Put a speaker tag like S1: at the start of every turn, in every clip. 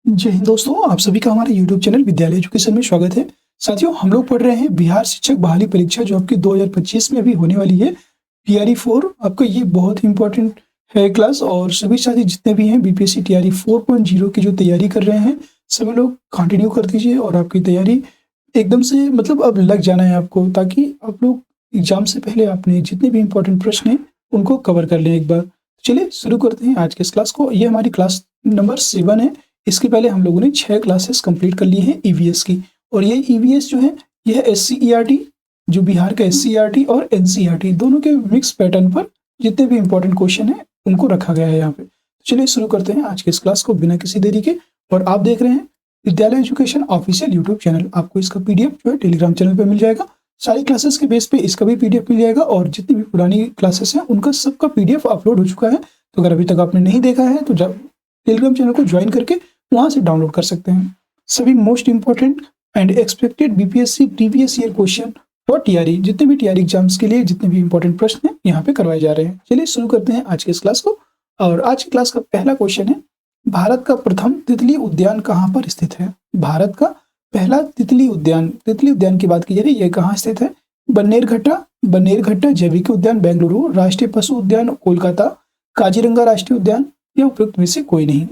S1: जय हिंद दोस्तों, आप सभी का हमारे YouTube चैनल विद्यालय एजुकेशन में स्वागत है। साथियों, हम लोग पढ़ रहे हैं बिहार शिक्षक बहाली परीक्षा जो आपकी 2025 में अभी होने वाली है। टीआरई 4 आपका ये बहुत ही इंपॉर्टेंट है क्लास, और सभी साथी जितने भी हैं बीपीएससी टीआरई 4.0 की जो तैयारी कर रहे हैं, सभी लोग कंटिन्यू कर दीजिए और आपकी तैयारी एकदम से मतलब अब लग जाना है आपको, ताकि आप लोग एग्जाम से पहले अपने जितने भी इंपॉर्टेंट प्रश्न हैं उनको कवर कर लें एक बार। चलिए शुरू करते हैं आज के इस क्लास को। ये हमारी क्लास नंबर 7 है। इसके पहले हम लोगों ने 6 क्लासेस कंप्लीट कर ली हैं ईवीएस की, और ये ईवीएस जो है यह एससीईआरटी, जो बिहार का एससीईआरटी और एनसीईआरटी दोनों के मिक्स पैटर्न पर जितने भी इंपॉर्टेंट क्वेश्चन है उनको रखा गया है यहाँ पे। चलिए शुरू करते हैं आज के इस क्लास को बिना किसी देरी के। और आप देख रहे हैं विद्यालय एजुकेशन ऑफिशियल यूट्यूब चैनल। आपको इसका पीडीएफ जो है टेलीग्राम चैनल पर मिल जाएगा। सारी क्लासेस के बेस पे इसका भी पीडीएफ मिल जाएगा, और जितनी भी पुरानी क्लासेस हैं उनका सबका पीडीएफ अपलोड हो चुका है। तो अगर अभी तक आपने नहीं देखा है तो टेलीग्राम चैनल को ज्वाइन करके वहां से डाउनलोड कर सकते हैं। सभी most important and expected BPSC previous year question और टीआरई, जितने भी टीआरई एग्जाम्स के लिए जितने भी इंपॉर्टेंट प्रश्न हैं यहाँ पे करवाए जा रहे हैं। चलिए शुरू करते हैं आज के इस क्लास को। और आज की क्लास का पहला क्वेश्चन है, भारत का प्रथम तितली उद्यान कहाँ पर स्थित है? भारत का पहला तितली उद्यान की बात की जा रही है, यह कहाँ स्थित है? बन्नेरघट्टा जैविक उद्यान बेंगलुरु, राष्ट्रीय पशु उद्यान कोलकाता, काजीरंगा राष्ट्रीय उद्यान, या उपयुक्त में से कोई नहीं।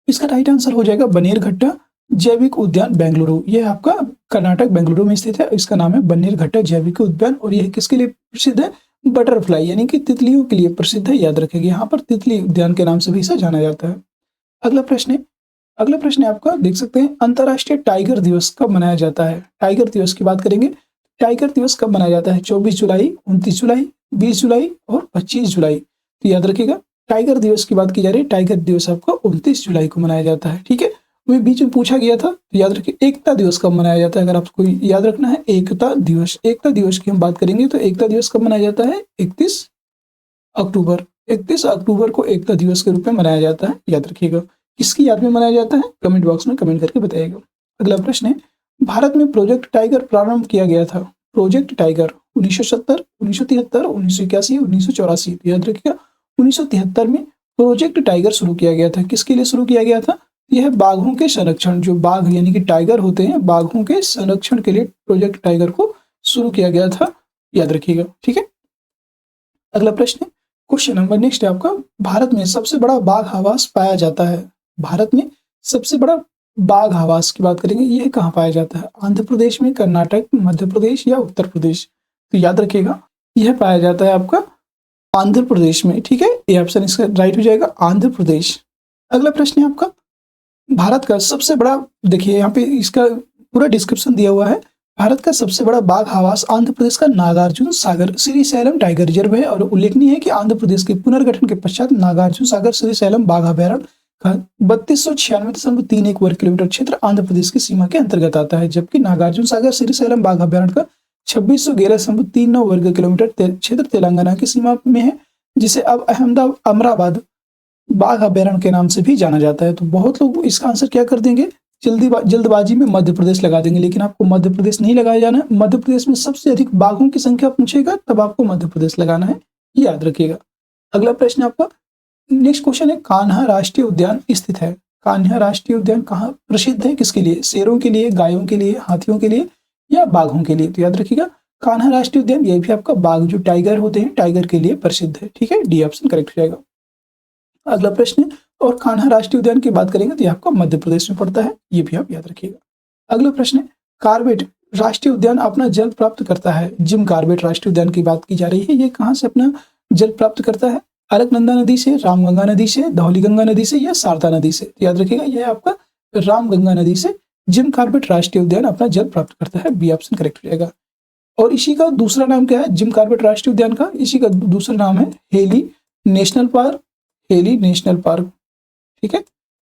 S1: इसका राइट आंसर हो जाएगा बन्नेरघट्टा जैविक उद्यान बेंगलुरु। यह आपका कर्नाटक बेंगलुरु में स्थित है। इसका नाम है बन्नेरघट्टा जैविक उद्यान, और यह किसके लिए प्रसिद्ध है? बटरफ्लाई यानी कि तितलियों के लिए प्रसिद्ध है। याद रखेंगे, यहाँ पर तितली उद्यान के नाम से भी इसे जाना जाता है। अगला प्रश्न है आपका, देख सकते हैं, अंतर्राष्ट्रीय टाइगर दिवस कब मनाया जाता है? टाइगर दिवस की बात करेंगे। टाइगर दिवस कब मनाया जाता है? 24 जुलाई, 29 जुलाई, 20 जुलाई और 25 जुलाई। तो याद रखिएगा, टाइगर दिवस की बात की जा रही है। टाइगर दिवस आपका 29 जुलाई को मनाया जाता है। ठीक है, वही बीच में पूछा गया था, तो याद रखिए एकता दिवस कब मनाया जाता है। अगर आपको याद रखना है, एकता दिवस की हम बात करेंगे तो एकता दिवस कब मनाया जाता है? 31 अक्टूबर को एकता दिवस के रूप में मनाया जाता है। याद रखिएगा, किसकी याद में मनाया जाता है? कमेंट बॉक्स में कमेंट करके बताइएगा। अगला प्रश्न है, भारत में प्रोजेक्ट टाइगर प्रारंभ किया गया था। Project tiger 1970, 1973, 1981, 1984। याद रखिएगा, 1973 में प्रोजेक्ट टाइगर शुरू किया गया था। किसके लिए शुरू किया गया था? यह बाघों के संरक्षण, जो बाघ यानी कि टाइगर होते हैं, बाघों के संरक्षण के लिए प्रोजेक्ट टाइगर को शुरू किया गया था। याद रखिएगा, ठीक है। अगला प्रश्न है, क्वेश्चन नंबर नेक्स्ट है आपका, भारत में सबसे बड़ा बाघ आवास पाया जाता है। भारत में सबसे बड़ा बाघ आवास की बात करेंगे, यह कहाँ पाया जाता है? आंध्र प्रदेश में, कर्नाटक, मध्य प्रदेश या उत्तर प्रदेश? तो याद रखिएगा, यह पाया जाता है आपका आंध्र प्रदेश में। ठीक है, ये ऑप्शन इसका राइट हो जाएगा, आंध्र प्रदेश। अगला प्रश्न है आपका, भारत का सबसे बड़ा, देखिए यहाँ पे इसका पूरा डिस्क्रिप्शन दिया हुआ है। भारत का सबसे बड़ा बाघ आवास आंध्र प्रदेश का नागार्जुन सागर श्रीशैलम टाइगर रिजर्व है, और उल्लेखनीय है कि आंध्र प्रदेश के पुनर्गठन के पश्चात नागार्जुन सागर श्रीशैलम बाघ अभ्यारण्य का 3296.31 वर्ग किलोमीटर क्षेत्र आंध्र प्रदेश की सीमा के अंतर्गत आता है, जबकि नागार्जुन सागर श्रीशैलम बाघ अभ्यारण्य का 2611.39 वर्ग किलोमीटर क्षेत्र तेलंगाना की सीमा में है, जिसे अब अमराबाद बाघ अभ्यारण्य के नाम से भी जाना जाता है। तो बहुत लोग इसका आंसर क्या कर देंगे, जल्दबाजी में मध्य प्रदेश लगा देंगे, लेकिन आपको मध्य प्रदेश नहीं लगाया जाना है। मध्य प्रदेश में सबसे अधिक बाघों की संख्या पूछेगा तब आपको मध्य प्रदेश लगाना है, याद रखिएगा। अगला प्रश्न आपका नेक्स्ट क्वेश्चन है, कान्हा राष्ट्रीय उद्यान स्थित है। कान्हा राष्ट्रीय उद्यान कहाँ प्रसिद्ध है? किसके लिए? शेरों के लिए, गायों के लिए, हाथियों के लिए या बाघों के लिए? तो याद रखिएगा, कान्हा राष्ट्रीय उद्यान, यह भी आपका बाघ जो टाइगर होते हैं, टाइगर के लिए प्रसिद्ध है। ठीक है, डी ऑप्शन करेक्ट हो जाएगा। अगला प्रश्न है, और कान्हा राष्ट्रीय उद्यान की बात करेंगे तो यह आपका मध्य प्रदेश में पड़ता है, ये भी आप याद रखिएगा। अगला प्रश्न है, कार्बेट राष्ट्रीय उद्यान अपना जल प्राप्त करता है। जिम कार्बेट राष्ट्रीय उद्यान की बात की जा रही है, ये कहाँ से अपना जल प्राप्त करता है? अलकनंदा नदी से, रामगंगा नदी से, धौलीगंगा नदी से या शारदा नदी से? याद रखिएगा, यह आपका रामगंगा नदी से जिम कार्बेट राष्ट्रीय उद्यान अपना जल प्राप्त करता है, बी ऑप्शन करेक्ट हो जाएगा। और इसी का दूसरा नाम क्या है जिम कार्बेट राष्ट्रीय उद्यान का? इसी का दूसरा नाम है heli national park. Heli national park, ठीक है,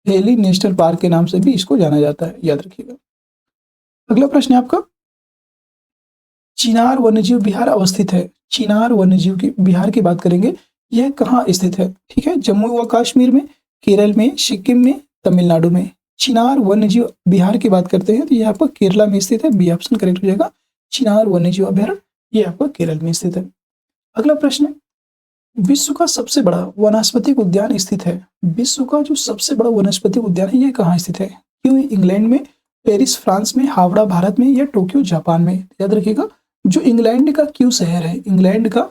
S1: हेली नेशनल पार्क के नाम से भी इसको जाना जाता है, याद रखिएगा। अगला प्रश्न है आपका, चिनार वन्यजीव विहार अवस्थित है। चिनार वन्यजीव की बिहार की बात करेंगे, यह कहाँ स्थित है? ठीक है, जम्मू व कश्मीर में, केरल में, सिक्किम में, तमिलनाडु में। चिनार वन्यजीव बिहार की बात करते हैं तो यह आपका केरला में स्थित है, बी ऑप्शन करेक्ट हो जाएगा। चिनार वन्यजीव अभ्यारण्य ये आपका केरल में स्थित है। अगला प्रश्न है, विश्व का सबसे बड़ा वनस्पतिक उद्यान स्थित है? विश्व का जो सबसे बड़ा वनस्पतिक उद्यान है ये कहाँ स्थित है? क्यों इंग्लैंड में, पेरिस फ्रांस में, हावड़ा भारत में या टोक्यो जापान में? याद रखिएगा, जो इंग्लैंड का क्यू शहर है, इंग्लैंड का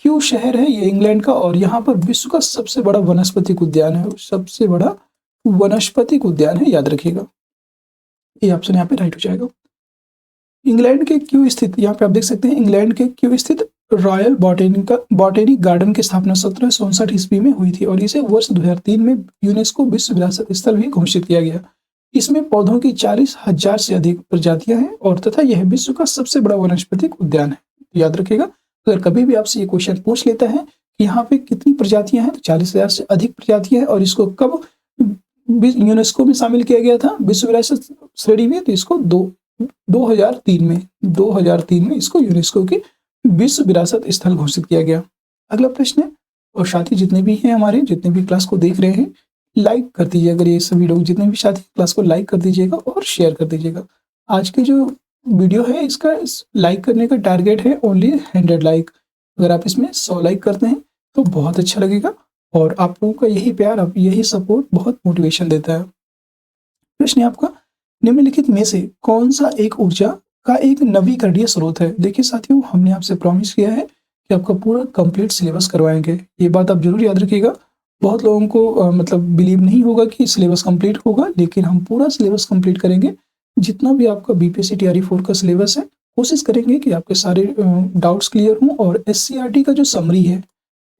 S1: क्यू शहर है ये इंग्लैंड का, और यहाँ पर विश्व का सबसे बड़ा वनस्पतिक उद्यान है, सबसे बड़ा वनस्पतिक उद्यान है, याद रखिएगा। ये ऑप्शन यहाँ पे राइट हो जाएगा। इंग्लैंड के क्यों स्थित, यहाँ पे आप देख सकते हैं, इंग्लैंड के क्यों स्थित रॉयल बॉटेनिक गार्डन की स्थापना 1764 ईस्वी में हुई थी और इसे वर्ष 2003 में यूनेस्को विश्व विरासत स्थल भी घोषित किया गया। इसमें पौधों की 40,000 से अधिक प्रजातियां हैं और तथा यह विश्व का सबसे बड़ा वनस्पतिक उद्यान है। याद रखिएगा, अगर कभी भी आपसे ये क्वेश्चन पूछ लेता है कि यहाँ पे कितनी प्रजातियां हैं, तो 40,000 से अधिक प्रजातियां हैं और इसको कब यूनेस्को में शामिल किया गया था विश्व विरासत श्रेणी में, तो इसको 2003 में इसको यूनेस्को की विश्व विरासत स्थल घोषित किया गया। अगला प्रश्न है, और साथी जितने भी हैं हमारे, जितने भी क्लास को देख रहे हैं, लाइक कर दीजिए। अगर ये सभी लोग जितने भी साथी क्लास को लाइक कर दीजिएगा और शेयर कर दीजिएगा। आज की जो वीडियो है इसका लाइक करने का टारगेट है ओनली 100 लाइक। अगर आप इसमें 100 लाइक करते हैं तो बहुत अच्छा लगेगा और आप लोगों का यही प्यार, आप यही सपोर्ट बहुत मोटिवेशन देता है। प्रश्न है आपका, निम्नलिखित में से कौन सा एक ऊर्जा का एक नवीकरणीय स्रोत है? देखिए साथियों, हमने आपसे प्रॉमिस किया है कि आपका पूरा कंप्लीट सिलेबस करवाएंगे। ये बात आप जरूर याद रखिएगा। बहुत लोगों को मतलब बिलीव नहीं होगा कि सिलेबस कंप्लीट होगा, लेकिन हम पूरा सिलेबस कंप्लीट करेंगे। जितना भी आपका बीपीएससी टीआरई 4 का सिलेबस है, कोशिश करेंगे कि आपके सारे डाउट्स क्लियर हों। और एससीईआरटी का जो समरी है,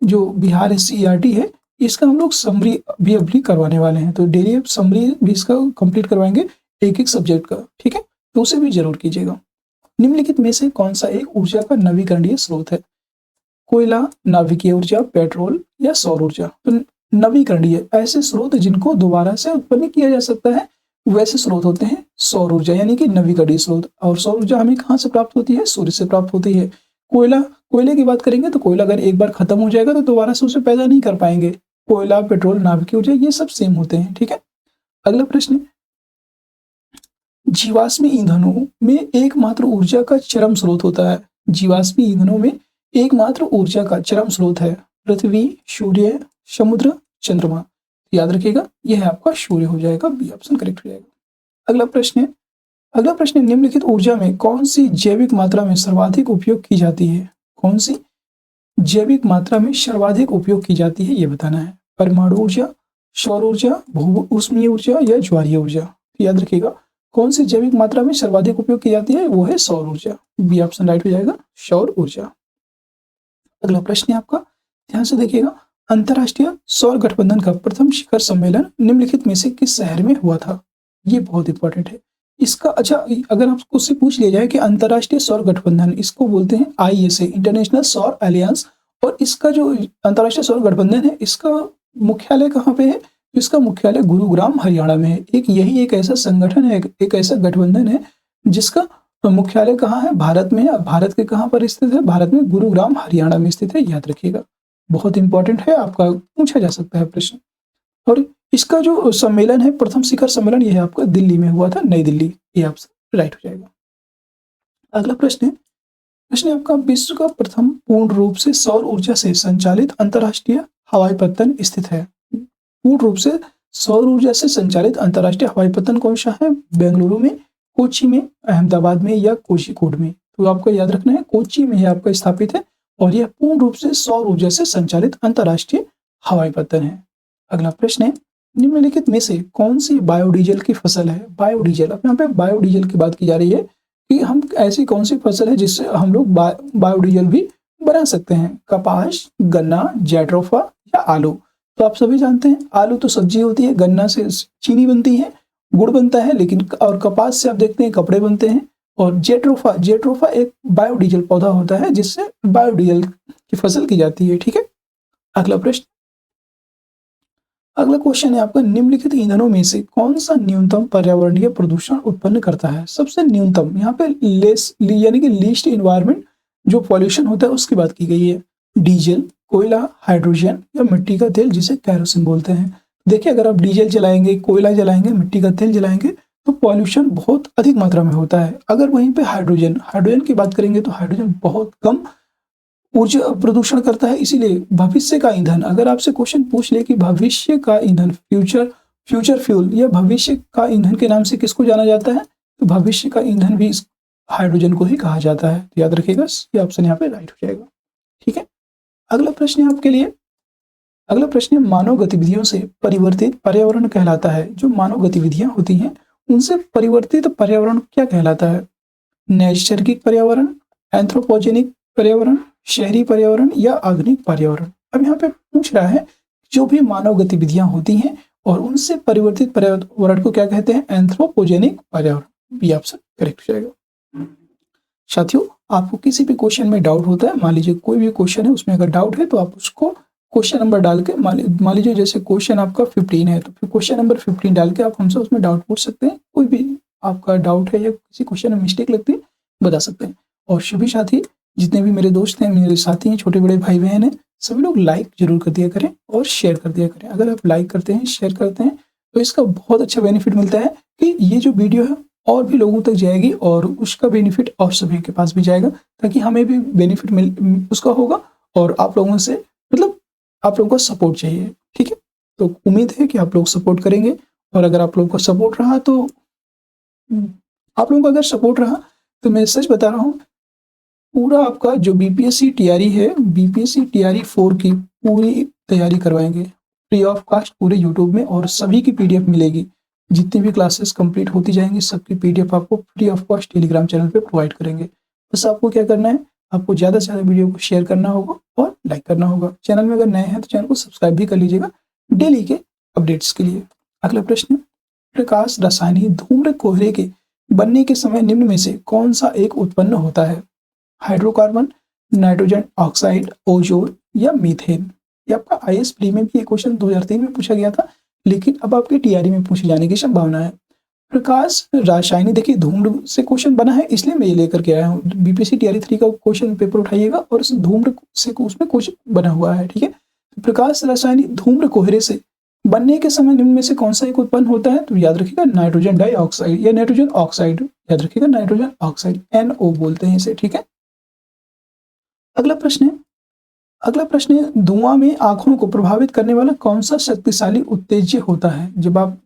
S1: जो बिहार एससीईआरटी है, इसका हम लोग समरी भी अभी करवाने वाले हैं, तो डेली समरी भी इसका कंप्लीट करवाएंगे, एक एक सब्जेक्ट का, ठीक है, तो उसे भी जरूर कीजिएगा। निम्नलिखित में से कौन सा एक ऊर्जा का नवीकरणीय स्रोत है? कोयला, नाभिकीय ऊर्जा, पेट्रोल या सौर ऊर्जा? तो नवीकरणीय ऐसे स्रोत जिनको दोबारा से उत्पन्न किया जा सकता है, वैसे स्रोत होते हैं सौर ऊर्जा, यानी कि नवीकरणीय स्रोत। और सौर ऊर्जा हमें कहाँ से प्राप्त होती है? सूर्य से प्राप्त होती है। कोयले की बात करेंगे तो कोयला अगर एक बार खत्म हो जाएगा तो दोबारा से उसे पैदा नहीं कर पाएंगे। कोयला, पेट्रोल, नाभिकीय ऊर्जा ये सब सेम होते हैं, ठीक है। अगला प्रश्न, जीवाश्मी ईंधनों में एकमात्र ऊर्जा का चरम स्रोत होता है। जीवाश्मी ईंधनों में एकमात्र ऊर्जा का चरम स्रोत है पृथ्वी, सूर्य, समुद्र, चंद्रमा। याद रखिएगा, यह आपका सूर्य हो जाएगा, बी ऑप्शन करेक्ट हो जाएगा। अगला प्रश्न, निम्नलिखित ऊर्जा में कौन सी जैविक मात्रा में सर्वाधिक उपयोग की जाती है? कौन सी जैविक मात्रा में सर्वाधिक उपयोग की जाती है, ये बताना है। परमाणु ऊर्जा, सौर ऊर्जा, भू ऊष्मीय ऊर्जा या ज्वारीय ऊर्जा? याद रखिएगा, कौन सी जैविक मात्रा में सर्वाधिक उपयोग की जाती है? वो है सौर ऊर्जा, बी ऑप्शन राइट हो जाएगा, सौर ऊर्जा। अगला प्रश्न है आपका, ध्यान से देखिएगा, अंतरराष्ट्रीय सौर गठबंधन का प्रथम शिखर सम्मेलन निम्नलिखित में से किस शहर में हुआ था? ये बहुत इंपॉर्टेंट है इसका। अच्छा, अगर आपको उससे पूछ लिया जाए कि अंतरराष्ट्रीय सौर गठबंधन, इसको बोलते हैं ISA, इंटरनेशनल सौर अलियंस, और इसका जो अंतरराष्ट्रीय सौर गठबंधन है, इसका मुख्यालय कहाँ पे है? इसका मुख्यालय गुरुग्राम हरियाणा में है। एक ऐसा संगठन है, एक ऐसा गठबंधन है जिसका मुख्यालय कहाँ है? भारत में है। भारत के कहाँ पर स्थित है? भारत में गुरुग्राम हरियाणा में स्थित है, याद रखिएगा, बहुत इंपॉर्टेंट है, आपका पूछा जा सकता है प्रश्न। और इसका जो सम्मेलन है, प्रथम शिखर सम्मेलन, यह आपका दिल्ली में हुआ था, नई दिल्ली, ये आपसे राइट हो जाएगा। अगला प्रश्न है आपका, विश्व का प्रथम पूर्ण रूप से सौर ऊर्जा से संचालित अंतरराष्ट्रीय हवाई पत्तन स्थित है? पूर्ण रूप से सौर ऊर्जा से संचालित अंतरराष्ट्रीय हवाई पत्तन कौन सा है? बेंगलुरु में, कोची में, अहमदाबाद में या कोझिकोड में? तो आपको याद रखना है, कोची में यह आपका स्थापित है और यह पूर्ण रूप से सौर ऊर्जा से संचालित अंतरराष्ट्रीय हवाई पत्तन है। अगला प्रश्न है, निम्नलिखित में से कौन सी बायोडीजल की फसल है? बायोडीजल, अब यहाँ पे बायोडीजल की बात की जा रही है कि हम ऐसी कौन सी फसल है जिससे हम लोग बायोडीजल भी बना सकते हैं? कपास, गन्ना, जेट्रोफा या आलू? तो आप सभी जानते हैं, आलू तो सब्जी होती है, गन्ना से चीनी बनती है, गुड़ बनता है, लेकिन और कपास से आप देखते हैं कपड़े बनते हैं, और जेट्रोफा एक बायोडीजल पौधा होता है जिससे बायोडीजल की फसल की जाती है, ठीक है। अगला क्वेश्चन है आपका, निम्नलिखित ईंधनों में से कौन सा न्यूनतम पर्यावरणीय प्रदूषण उत्पन्न करता है? सबसे न्यूनतम, यहाँ पे लेस यानी कि लीस्ट इन्वायरमेंट जो पॉल्यूशन होता है उसकी बात की गई है। डीजल, कोयला, हाइड्रोजन या मिट्टी का तेल, जिसे कैरोसिन बोलते हैं। देखिए, अगर आप डीजल जलाएंगे, कोयला जलाएंगे, मिट्टी का तेल जलाएंगे तो पॉल्यूशन बहुत अधिक मात्रा में होता है। अगर वहीं पे हाइड्रोजन की बात करेंगे तो हाइड्रोजन बहुत कम ऊर्जा प्रदूषण करता है, इसीलिए भविष्य का ईंधन, अगर आपसे क्वेश्चन पूछ ले कि भविष्य का ईंधन, फ्यूचर फ्यूल या भविष्य का ईंधन के नाम से किसको जाना जाता है, तो भविष्य का ईंधन भी हाइड्रोजन को ही कहा जाता है। तो याद रखिएगा, ये ऑप्शन यहाँ पे राइट हो जाएगा। ठीक है, अगला प्रश्न है आपके लिए, अगला प्रश्न है मानव गतिविधियों से परिवर्तित पर्यावरण कहलाता है। जो मानव गतिविधियां होती हैं उनसे परिवर्तित पर्यावरण क्या कहलाता है? नैसर्गिक पर्यावरण, एंथ्रोपोजेनिक पर्यावरण, शहरी पर्यावरण या आधुनिक पर्यावरण। अब यहाँ पे पूछ रहा है जो भी मानव गतिविधियां होती हैं और उनसे परिवर्तित पर्यावरण को क्या कहते हैं? एंथ्रोपोजेनिक पर्यावरण। बी ऑप्शन करेक्ट हो जाएगा। साथियों, आपको किसी भी क्वेश्चन में डाउट होता है, मान लीजिए कोई भी क्वेश्चन है उसमें अगर डाउट है तो आप उसको क्वेश्चन नंबर डाल के, मान लीजिए जैसे क्वेश्चन आपका 15 है तो फिर क्वेश्चन नंबर 15 डाल के आप हमसे उसमें डाउट पूछ सकते हैं। कोई भी आपका डाउट है या किसी क्वेश्चन में मिस्टेक लगती है बता सकते हैं। और सभी साथी जितने भी मेरे दोस्त हैं, मेरे साथी हैं, छोटे बड़े भाई बहन हैं, सभी लोग लाइक जरूर कर दिया करें और शेयर कर दिया करें। अगर आप लाइक करते हैं, शेयर करते हैं तो इसका बहुत अच्छा बेनिफिट मिलता है कि ये जो वीडियो है और भी लोगों तक जाएगी और उसका बेनिफिट और सभी के पास भी जाएगा, ताकि हमें भी बेनिफिट मिल उसका होगा और आप लोगों से, मतलब आप लोगों को सपोर्ट चाहिए। ठीक है, तो उम्मीद है कि आप लोग सपोर्ट करेंगे और अगर आप लोगों को सपोर्ट रहा तो आप लोगों को अगर सपोर्ट रहा तो मैं सच बता रहा हूँ, पूरा आपका जो बीपीएससी टीआरई है, बीपीएससी टीआरई 4 की पूरी तैयारी करवाएंगे फ्री ऑफ कॉस्ट पूरे यूट्यूब में, और सभी की पीडीएफ मिलेगी। जितनी भी क्लासेस कंप्लीट होती जाएंगी सबकी पीडीएफ आपको free of cost Telegram channel पे प्रोवाइड करेंगे। बस आपको क्या करना है, आपको ज़्यादा से ज़्यादा वीडियो को शेयर करना होगा और लाइक करना होगा। चैनल में अगर नए हैं तो चैनल को सब्सक्राइब भी कर लीजिएगा डेली के अपडेट्स के लिए। अगला प्रश्न, प्रकाश रासायनिक धूम्र कोहरे के बनने के समय निम्न में से कौन सा एक उत्पन्न होता है? हाइड्रोकार्बन, नाइट्रोजन ऑक्साइड, ओजोन या मीथेन। ये आपका आईएएस प्री में भी ये क्वेश्चन 2003 में पूछा गया था, लेकिन अब आपके टीआरई में पूछे जाने की संभावना है। प्रकाश रासायनिक, देखिए धूम्र से क्वेश्चन बना है इसलिए मैं ये लेकर के आया हूँ। बीपीएससी टीआरई 3 का क्वेश्चन पेपर उठाइएगा और उस धूम्र से उसमें क्वेश्चन बना हुआ है। ठीक है, प्रकाश रासायनिक धूम्र कोहरे से बनने के समय निम्न में से कौन सा एक उत्पन्न होता है? तो याद रखिएगा नाइट्रोजन डाइऑक्साइड या नाइट्रोजन ऑक्साइड। याद रखिएगा नाइट्रोजन ऑक्साइड, NO बोलते हैं इसे। ठीक है, अगला प्रश्न है धुआं में आंखों को प्रभावित करने वाला कौन सा शक्तिशाली उत्तेज्य होता है? जब आप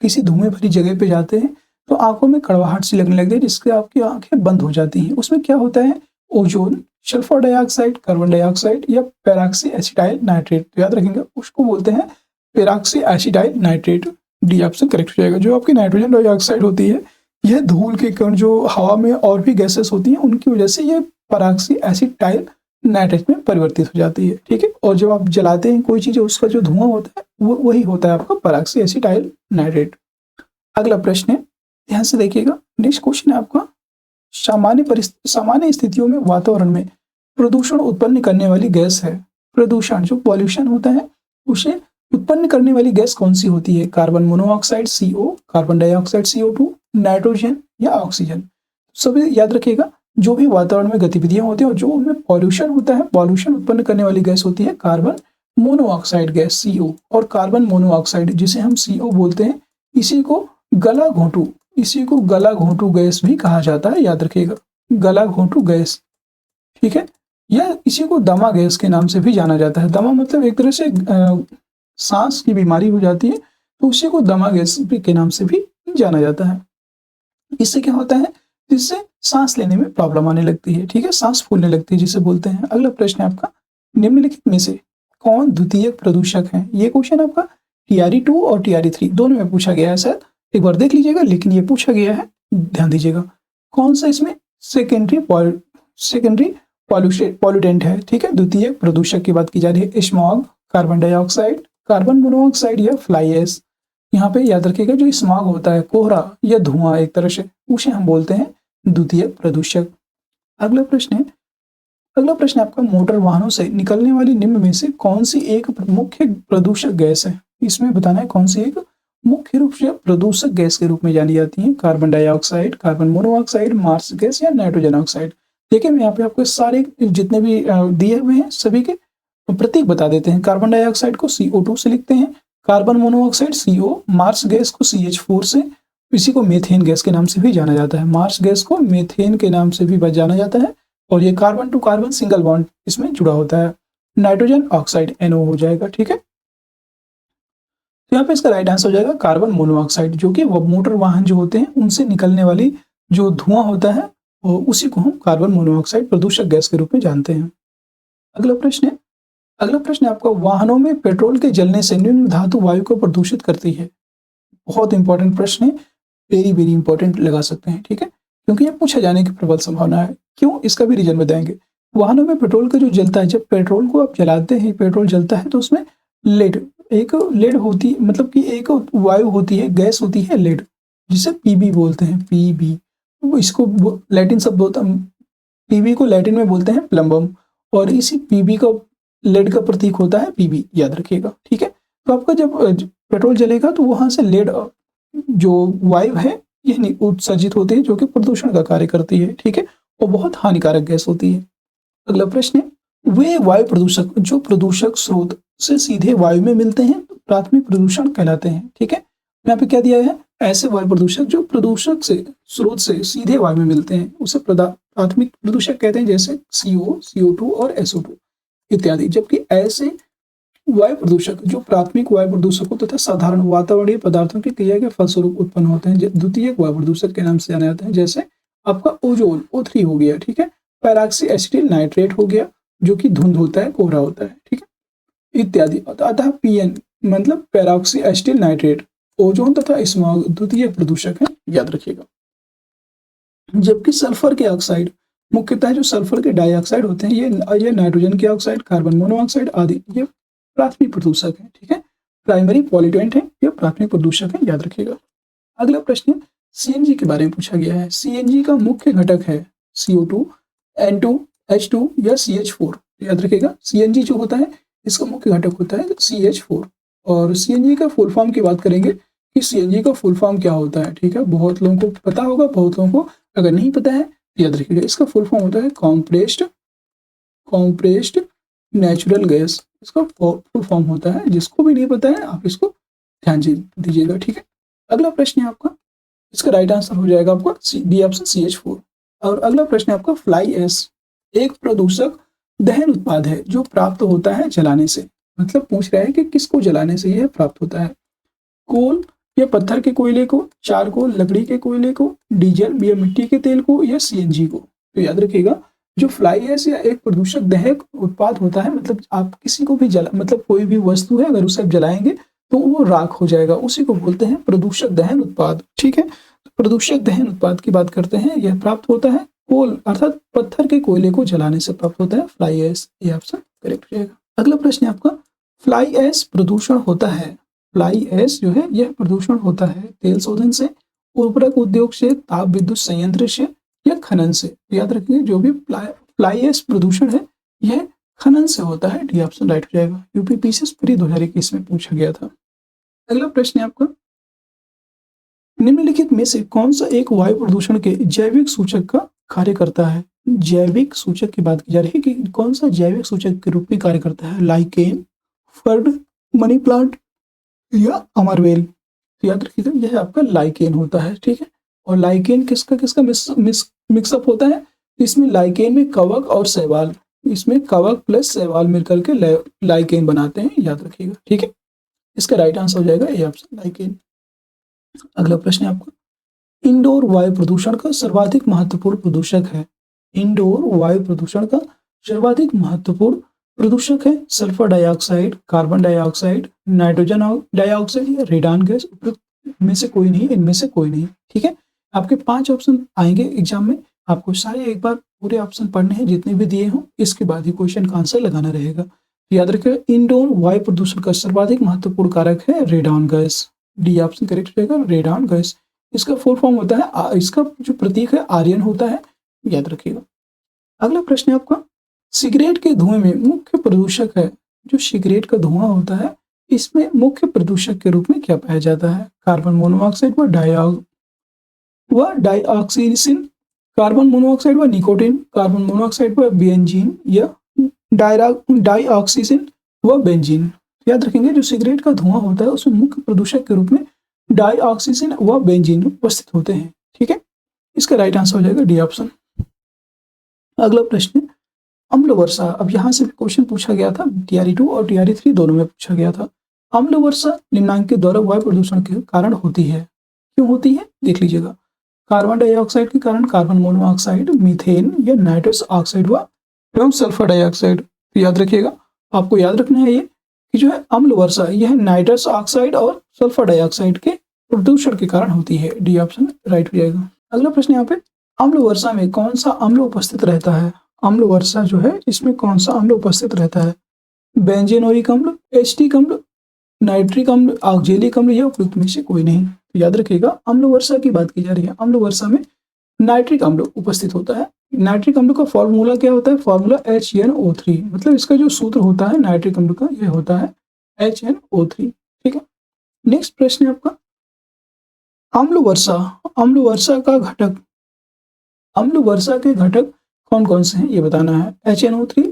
S1: किसी धुएं भरी जगह पे जाते हैं तो आंखों में कड़वाहट सी लगने लगती है, जिससे आपकी आंखें बंद हो जाती हैं। उसमें क्या होता है? Ozone, sulphur dioxide, carbon dioxide या पेरोक्सी एसिटाइल नाइट्रेट। तो याद रखेंगे उसको बोलते हैं peroxy acetyl nitrate. D option correct हो जाएगा। जो आपकी नाइट्रोजन डाइऑक्साइड होती है, यह धूल के कण जो हवा में और भी गैसेस होती हैं उनकी वजह से ये पेरोक्सी एसिटाइल नाइट्रेट में परिवर्तित हो जाती है। ठीक है, और जब आप जलाते हैं कोई चीज उसका जो धुआं होता है वो वही होता है आपका पेरोक्सी एसिटाइल नाइट्रेट। अगला प्रश्न है, ध्यान से देखिएगा, नेक्स्ट क्वेश्चन है आपका, सामान्य स्थितियों में वातावरण में प्रदूषण उत्पन्न करने वाली गैस है। प्रदूषण जो पॉल्यूशन होता है उसे उत्पन्न करने वाली गैस कौन सी होती है? Carbon monoxide CO, carbon dioxide CO2, nitrogen या ऑक्सीजन। सभी याद रखिएगा, जो भी वातावरण में गतिविधियां होती हैं और जो उनमें पॉल्यूशन होता है, पॉल्यूशन उत्पन्न करने वाली गैस होती है कार्बन मोनोऑक्साइड गैस CO। और कार्बन मोनोऑक्साइड जिसे हम CO बोलते हैं, इसी को गला घोंटू गैस भी कहा जाता है। याद रखिएगा, गला घोंटू गैस। ठीक है, या इसी को दमा गैस के नाम से भी जाना जाता है। दमा मतलब एक तरह से सांस की बीमारी हो जाती है तो उसी को दमा गैस के नाम से भी जाना जाता है। इससे क्या होता है? इससे सांस लेने में प्रॉब्लम आने लगती है। ठीक है, सांस फूलने लगती है जिसे बोलते हैं। अगला प्रश्न है आपका, निम्नलिखित में से कौन द्वितीयक प्रदूषक है? ये क्वेश्चन आपका टीआरई 2 और टीआरई 3 दोनों में पूछा गया है, शायद एक बार देख लीजिएगा, लेकिन ये पूछा गया है, ध्यान दीजिएगा। कौन सा इसमें सेकेंडरी पॉल्यूटेंट है? ठीक है, द्वितीयक प्रदूषक की बात की जा रही है। Smog, carbon dioxide, carbon monoxide या फ्लाई ऐश। यहाँ पे याद रखिएगा, जो स्मॉग होता है, कोहरा या धुआं एक तरह से, उसे हम बोलते हैं द्वितीयक प्रदूषक। अगला प्रश्न है आपका, मोटर वाहनों से निकलने वाली निम्न में से कौन सी एक मुख्य प्रदूषक गैस है? इसमें बताना है कौन सी एक मुख्य रूप से प्रदूषक गैस के रूप में जानी जाती है। Carbon dioxide, carbon monoxide, marsh gas या नाइट्रोजन ऑक्साइड। देखिए, मैं यहाँ पे आपको सारे जितने भी दिए हुए हैं सभी के प्रतीक बता देते हैं। कार्बन डाइऑक्साइड को CO2 से लिखते हैं, carbon monoxide CO, marsh gas को CH4 से, इसी को मीथेन गैस के नाम से भी जाना जाता है। मार्स गैस को मीथेन के नाम से भी जाना जाता है और ये carbon to carbon single bond इसमें जुड़ा होता है। नाइट्रोजन ऑक्साइड NO हो जाएगा, ठीक है। तो यहाँ पे इसका राइट आंसर हो जाएगा कार्बन मोनोऑक्साइड, जो कि वो मोटर वाहन जो होते हैं उनसे निकलने वाली जो धुआं होता है उसी को हम कार्बन मोनोऑक्साइड प्रदूषक गैस के रूप में जानते हैं। अगला प्रश्न है आपका, वाहनों में पेट्रोल के जलने से निम्न धातु वायु को प्रदूषित करती है। बहुत इंपॉर्टेंट प्रश्न है, वेरी वेरी इंपॉर्टेंट लगा सकते हैं, ठीक है, क्योंकि ये पूछा जाने की प्रबल संभावना है। क्यों, इसका भी रीजन बताएंगे। वाहनों में पेट्रोल का जो जलता है, जब पेट्रोल को आप जलाते हैं, पेट्रोल जलता है तो उसमें लेड होती, मतलब कि एक वायु होती है, गैस होती है लेड, जिसे पीबी बोलते हैं, पीबी। इसको लैटिन शब्द होता है, पीबी को लैटिन में बोलते हैं प्लम्बम, और इसी पीबी का लेड का प्रतीक होता है पीबी, याद रखिएगा, ठीक है। तो आपका जब पेट्रोल जलेगा तो वहां से लेड जो वायु है ये उत्सर्जित होती है, जो कि प्रदूषण का कार्य करती है, ठीक है, और बहुत हानिकारक गैस होती है। अगला प्रश्न है, वे वायु प्रदूषक जो प्रदूषक स्रोत से सीधे वायु में मिलते हैं प्राथमिक प्रदूषण कहलाते हैं, ठीक है। यहाँ पे क्या दिया है, ऐसे वायु प्रदूषक जो प्रदूषक से स्रोत से सीधे वायु में मिलते हैं उसे प्राथमिक प्रदूषक कहते हैं, जैसे CO, CO2 और SO2 इत्यादि। जबकि ऐसे वायु प्रदूषक जो प्राथमिक वायु प्रदूषकों तथा साधारण वातावरणीय पदार्थों की क्रिया के फलस्वरूप उत्पन्न होते हैं द्वितीयक वायु प्रदूषक के नाम से जाने जाते हैं, जैसे आपका ओजोन O3 हो गया, ठीक है, पैराक्सी एसिटिल नाइट्रेट हो गया जो कि धुंध होता है, कोहरा होता है, ठीक है, इत्यादि। अतः PN मतलब पैराक्सी एसिटिल नाइट्रेट, ओजोन तथा स्मॉग द्वितीय प्रदूषक है, याद रखिएगा। जबकि सल्फर के ऑक्साइड, मुख्यतः जो सल्फर के डाइऑक्साइड होते हैं, ये नाइट्रोजन के ऑक्साइड, कार्बन मोनोऑक्साइड आदि, ये प्राथमिक प्रदूषक है, ठीक है, प्राइमरी पॉल्यूटेंट है, ये प्राथमिक प्रदूषक है, याद रखिएगा। अगला प्रश्न CNG के बारे में पूछा गया है। CNG का मुख्य घटक है CO2, N2, H2 या CH4, याद रखिएगा। CNG जो होता है इसका मुख्य घटक होता है CH4। और CNG का फुल फॉर्म की बात करेंगे कि CNG का फुल फॉर्म क्या होता है, ठीक है, बहुत लोगों को पता होगा, बहुत लोगों को अगर नहीं पता है याद रखिएगा। इसका फुल फॉर्म होता है कॉम्प्रेस्ड नेचुरल गैस, इसका फुल फॉर्म होता है। जिसको भी नहीं पता है आप इसको ध्यान दीजिएगा, ठीक है। अगला प्रश्न है आपका, इसका राइट आंसर हो जाएगा आपका डी ऑप्शन CH4। और अगला प्रश्न है आपका, फ्लाई ऐश एक प्रदूषक दहन उत्पाद है जो प्राप्त होता है जलाने से। मतलब पूछ रहा है कि किसको जलाने से यह प्राप्त होता है, कोल या पत्थर के कोयले को, चारकोल लकड़ी के कोयले को, डीजल या मिट्टी के तेल को, या CNG को। तो याद रखिएगा, जो फ्लाई ऐश या एक प्रदूषक दहक उत्पाद होता है, मतलब आप किसी को भी मतलब कोई भी वस्तु है अगर उसे आप जलाएंगे तो वो राख हो जाएगा, उसी को बोलते हैं प्रदूषक दहन उत्पाद, ठीक है। तो प्रदूषक दहन उत्पाद की बात करते हैं, यह प्राप्त होता है कोल अर्थात पत्थर के कोयले को जलाने से प्राप्त होता है फ्लाई ऐश, ये ऑप्शन करेक्ट हो जाएगा। अगला प्रश्न है आपका, फ्लाई ऐश प्रदूषण होता है, फ्लाई ऐश जो है यह प्रदूषण होता है तेल शोधन से, उर्वरक उद्योग से, ताप विद्युत संयंत्र से, या खनन से। याद रखिए, जो भी फ्लाई ऐश प्रदूषण है यह खनन से होता है, डी ऑप्शन राइट हो जाएगा। UPPCS प्री 2021 में पूछा गया था। अगला प्रश्न है आपका, निम्नलिखित में से कौन सा एक वायु प्रदूषण के जैविक सूचक का कार्य करता है। जैविक सूचक की बात की जा रही है कि कौन सा जैविक सूचक के रूप में कार्य करता है, लाइकेन, फर्ड, मनी प्लांट या अमरवेल। तो याद रखिएगा यह आपका लाइकेन होता है, ठीक है। और लाइकेन किसका मिक्सअप होता है, इसमें लाइकेन में कवक और शैवाल, इसमें कवक प्लस शैवाल मिलकर के लाइकेन बनाते हैं, याद रखिएगा, ठीक है। इसका राइट आंसर हो जाएगा ये ऑप्शन लाइकेन। अगला प्रश्न है आपका, इंडोर वायु प्रदूषण का सर्वाधिक महत्वपूर्ण प्रदूषक है। इंडोर वायु प्रदूषण का सर्वाधिक महत्वपूर्ण प्रदूषक है sulphur dioxide, carbon dioxide, nitrogen dioxide या रेडान गैस। में से कोई नहीं, इनमें से कोई नहीं, ठीक है। आपके 5 ऑप्शन आएंगे एग्जाम में, आपको सारे एक बार पूरे ऑप्शन पढ़ने हैं जितने भी दिए हों, इसके बाद ही क्वेश्चन का आंसर लगाना रहेगा। याद रखिएगा, इंडोर वायु प्रदूषण का सर्वाधिक महत्वपूर्ण कारक है radon gas, D option correct रहेगा, रेडान गैस। इसका फुल फॉर्म होता है, इसका जो प्रतीक है आर्यन होता है, याद रखिएगा। अगला प्रश्न है आपका, सिगरेट के धुएं में मुख्य प्रदूषक है, जो सिगरेट का धुआं होता है इसमें मुख्य प्रदूषक के रूप में क्या पाया जाता है, कार्बन मोनोऑक्साइड व डाइऑक्सीसिन, कार्बन मोनोऑक्साइड व निकोटीन, कार्बन मोनोऑक्साइड व बेंजीन, या डाइऑक्सीसिन व बेंजीन। याद रखेंगे, जो सिगरेट का धुआं होता है उसमें मुख्य प्रदूषक के रूप में डाइऑक्सीसिन व बेंजीन उपस्थित होते हैं, ठीक है। इसका राइट आंसर हो जाएगा डी ऑप्शन। अगला प्रश्न है अम्ल वर्षा। अब यहाँ से क्वेश्चन पूछा गया था, टीआरई 2 और टीआरई 3 दोनों में पूछा गया था। अम्ल वर्षा निम्नांकित द्वारा वायु प्रदूषण के कारण होती है। क्यों होती है देख लीजिएगा। कार्बन डाइऑक्साइड के कारण कार्बन मोनोऑक्साइड, मीथेन या नाइट्रस ऑक्साइड हुआ एवं सल्फर डाइऑक्साइड। तो याद रखिएगा, आपको याद रखना है ये कि जो है अम्ल वर्षा यह नाइट्रस ऑक्साइड और सल्फर डाइऑक्साइड के प्रदूषण के कारण होती है। डी ऑप्शन राइट हो जाएगा। अगला प्रश्न यहाँ पे, अम्ल वर्षा में कौन सा अम्ल उपस्थित रहता है। अम्ल वर्षा जो है इसमें कौन सा अम्ल उपस्थित रहता है। बेंजेनोइक अम्ल, एसिटिक अम्ल, नाइट्रिक अम्ल, ऑक्जेलिक अम्ल या उपयुक्त में से कोई नहीं। तो याद रखिएगा, अम्ल वर्षा की बात की जा रही है। अम्ल वर्षा में नाइट्रिक अम्ल उपस्थित होता है। नाइट्रिक अम्ल का फॉर्मूला क्या होता है, फॉर्मूला HNO3, मतलब इसका जो सूत्र होता है नाइट्रिक अम्ल का यह होता है HNO3। ठीक है। नेक्स्ट प्रश्न है आपका, अम्ल वर्षा का घटक, अम्ल वर्षा के घटक कौन कौन से हैं ये बताना है। HNO3,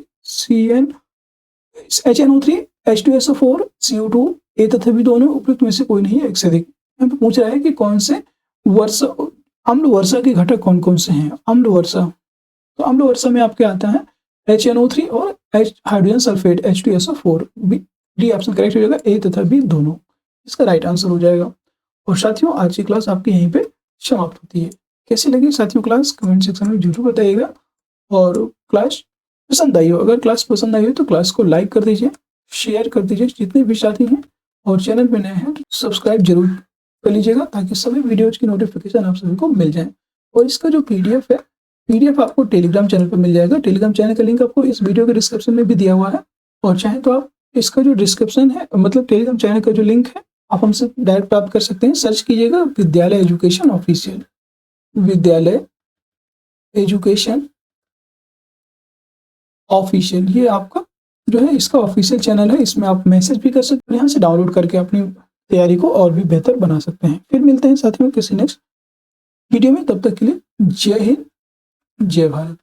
S1: HNO3, H2SO4, CO2, ए तथा बी दोनों, उपयुक्त में से कोई नहीं है एक से अधिक। यहाँ पे पूछ रहा है कि कौन से अम्ल वर्षा के घटक कौन कौन से हैं। अम्ल वर्षा, तो अम्ल वर्षा में आपके आता है HNO3 और hydrogen sulphate H2SO4। D option correct हो जाएगा, ए तथा बी दोनों इसका राइट आंसर हो जाएगा। और साथियों आज की क्लास आपकी यहीं पे समाप्त होती है। कैसी लगी साथियों क्लास कमेंट सेक्शन में जरूर बताइएगा। और क्लास पसंद आई हो, अगर क्लास पसंद आई हो तो क्लास को लाइक कर दीजिए, शेयर कर दीजिए जितने भी साथी हैं, और चैनल पे नए हैं तो सब्सक्राइब जरूर कर लीजिएगा ताकि सभी वीडियोज की नोटिफिकेशन आप सभी को मिल जाए। और इसका जो PDF है, PDF आपको टेलीग्राम चैनल पर मिल जाएगा। टेलीग्राम चैनल का लिंक आपको इस वीडियो के डिस्क्रिप्शन में भी दिया हुआ है, और चाहे तो आप इसका जो डिस्क्रिप्शन है मतलब टेलीग्राम चैनल का जो लिंक है आप हमसे डायरेक्ट प्राप्त कर सकते हैं। सर्च कीजिएगा विद्यालय एजुकेशन ऑफिशियल, विद्यालय एजुकेशन ऑफिशियल, ये आपका जो है इसका ऑफिशियल चैनल है। इसमें आप मैसेज भी कर सकते हैं, यहाँ से डाउनलोड करके अपनी तैयारी को और भी बेहतर बना सकते हैं। फिर मिलते हैं साथियों किसी नेक्स्ट वीडियो में, तब तक के लिए जय हिंद, जय भारत।